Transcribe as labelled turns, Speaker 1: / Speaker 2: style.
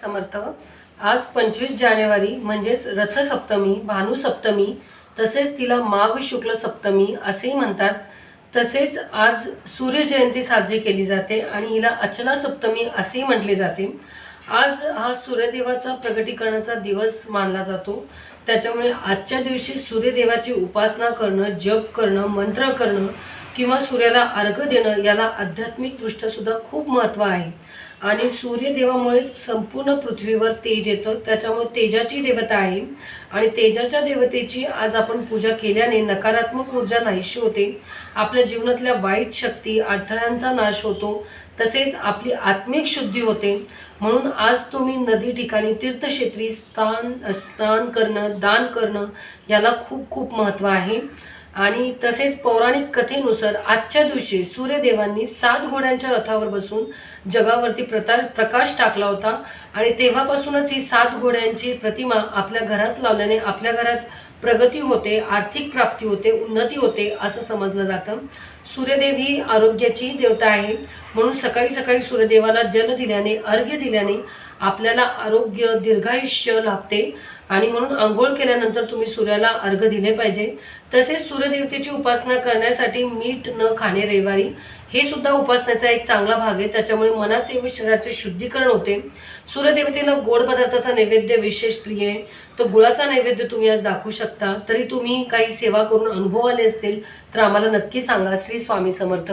Speaker 1: समर्थ. आज 25 जानेवारी म्हणजेच रथसप्तमी, भानुसप्तमी, तसेच तिला माघ शुक्ल सप्तमी असेही म्हणतात. तसेच आज सूर्यजयंती साजरी केली जाते आणि हिला अचला सप्तमी असेही म्हटले जाते. आज हा सूर्यदेवाचा प्रगटीकरणाचा दिवस मानला जातो. त्याच्यामुळे आजच्या दिवशी सूर्यदेवाची उपासना करणं, जप करणं, मंत्र करणं किंवा सूर्याला अर्घ्य देणं याला आध्यात्मिकदृष्ट्या खूप महत्त्व आहे. आणि सूर्यदेवामुळेच संपूर्ण पृथ्वीवर तेज येतं. त्याच्यामुळे तेजाची देवता आहे आणि तेजाच्या देवतेची आज आपण पूजा केल्याने नकारात्मक ऊर्जा नाहीशी होते. आपल्या जीवनातल्या वाईट शक्ती, अडथळ्यांचा नाश होतो. तसेच आपली आत्मिक शुद्धी होते. म्हणून आज तुम्ही नदी ठिकाणी, तीर्थक्षेत्री स्नान करणं, दान करणं याला खूप खूप महत्त्व आहे. आणि तसेच पौराणिक कथेनुसार आजच्या दिवशी सूर्यदेवांनी 7 घोड्यांच्या रथावर बसून जगावरती प्रकाश टाकला होता आणि तेव्हापासूनच ही 7 घोड्यांची प्रतिमा आपल्या घरात लावल्याने आपल्या घरात प्रगती होते, आर्थिक प्राप्ती होते, उन्नती होते असं समजलं जातं. सूर्यदेव ही आरोग्याची देवता आहे. म्हणून सकाळी सकाळी सूर्यदेवाला जल दिल्याने, अर्घ्य दिल्याने आपल्याला आरोग्य, दीर्घायुष्य लाभते. आणि म्हणून आंघोळ केल्यानंतर तुम्ही सूर्याला अर्घ्य दिले पाहिजे. तसेच सूर्यदेवतेची उपासना करण्यासाठी मीठ न खाणे रविवारी हे सुद्धा उपासनेचा एक चांगला भाग आहे. त्याच्यामुळे मनाचे व शरीराचे शुद्धीकरण होते. सूर्यदेवतेला गोड पदार्थाचा नैवेद्य विशेष प्रिय आहे. तो गुळाचा नैवेद्य तुम्ही आज दाखवू शकता. तरी तुम्ही काही सेवा करून अनुभव आले असतील तर आम्हाला नक्की सांगा. श्री स्वामी समर्थ.